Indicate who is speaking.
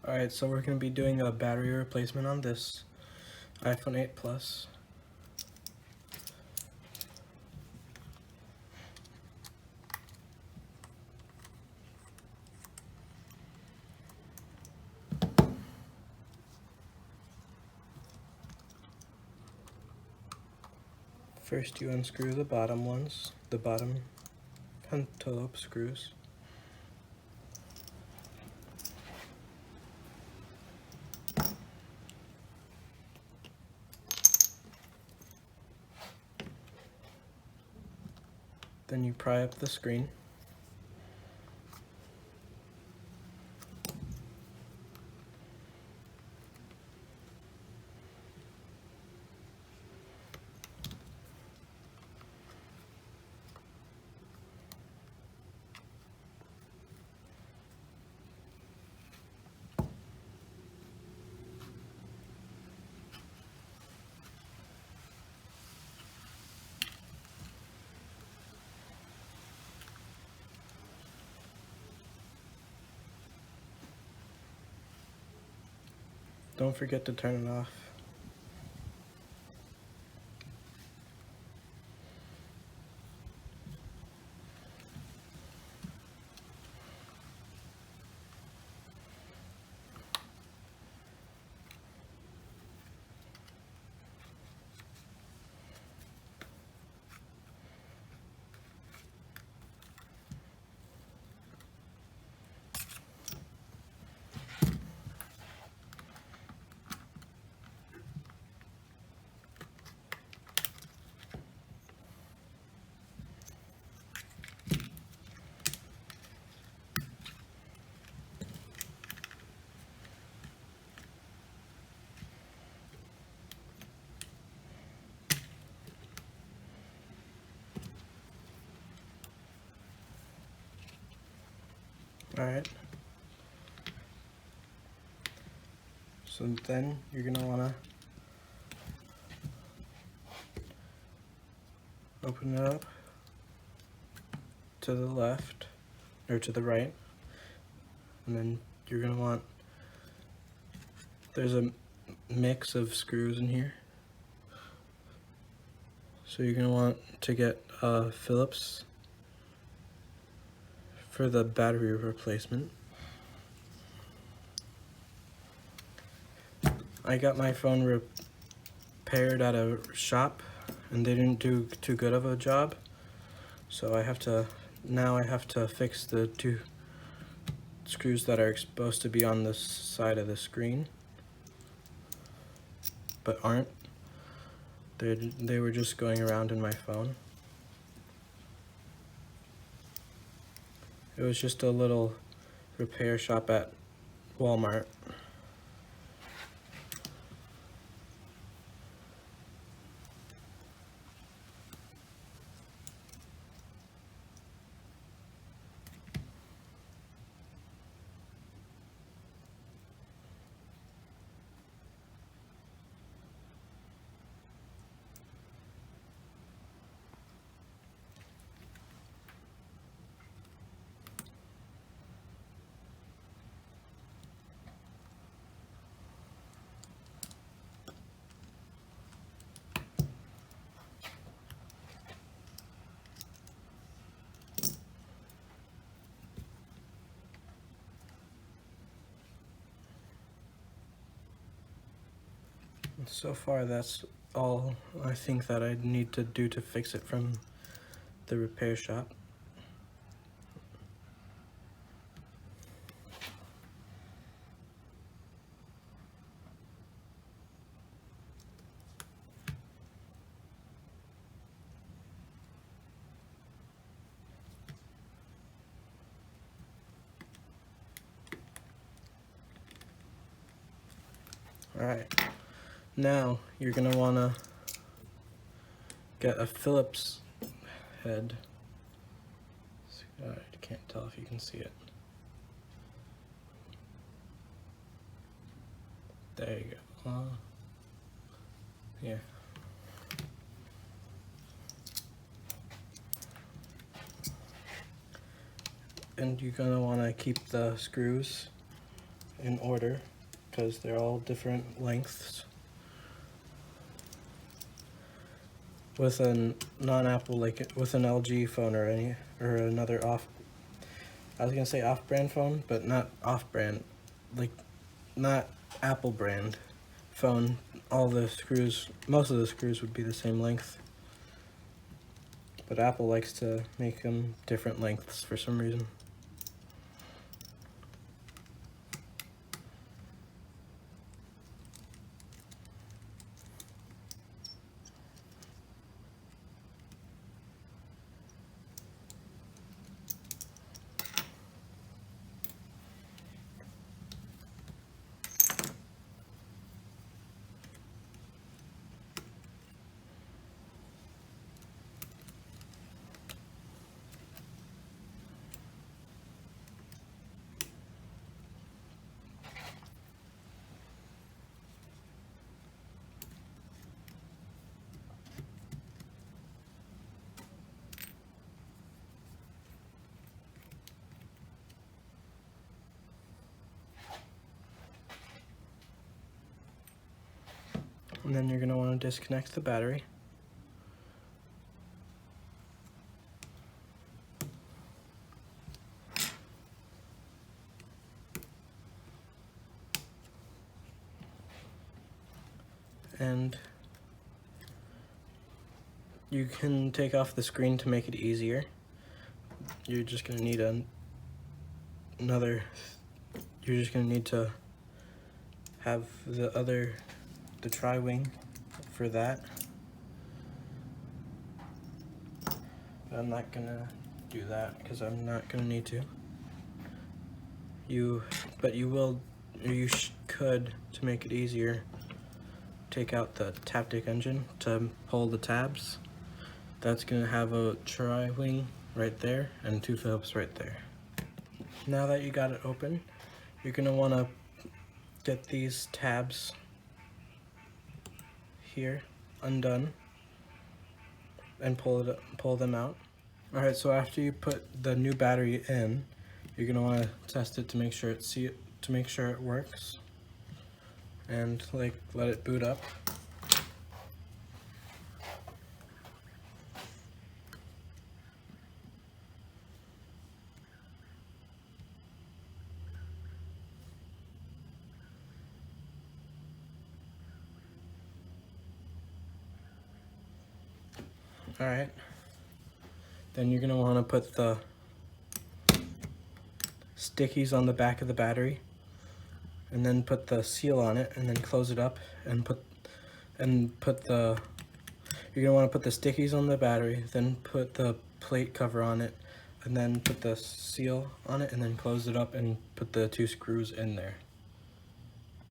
Speaker 1: Alright, so we're going to be doing a battery replacement on this iPhone 8 Plus. First you unscrew the bottom ones, the bottom cantaloupe screws. Then you pry up the screen. Don't forget to turn it off. Alright. So then you're going to want to open it up to the left, or to the right, and then you're going to want, there's a mix of screws in here. So you're going to want to get Phillips for the battery replacement. I got my phone repaired at a shop and they didn't do too good of a job, so I have to fix the two screws that are supposed to be on this side of the screen but aren't. They were just going around in my phone. It was just a little repair shop at Walmart. So far, that's all I think that I need to do to fix it from the repair shop. Alright, now you're going to want to get a Phillips head. I can't tell if you can see it. There you go. Yeah. And you're going to want to keep the screws in order because they're all different lengths. With a non-Apple, like with an LG phone or another I was gonna say off-brand phone, but not off-brand, like not Apple brand phone, all the screws, most of the screws would be the same length. But Apple likes to make them different lengths for some reason. And then you're going to want to disconnect the battery. And you can take off the screen to make it easier. You're just going to need you're just going to need to have the tri-wing for that. But I'm not going to do that because I'm not going to need to. But you will, or you could, to make it easier, take out the Taptic engine to pull the tabs. That's going to have a tri-wing right there and 2 Phillips right there. Now that you got it open, you're going to want to get these tabs here undone and pull them out. Alright, so after you put the new battery in, you're going to want to test it to make sure it works, and like let it boot up. Alright, then you're going to want to put the stickies on the back of the battery, and then put the seal on it, and then close it up, and you're going to want to put the stickies on the battery, then put the plate cover on it, and then put the seal on it, and then close it up and put the 2 screws in there.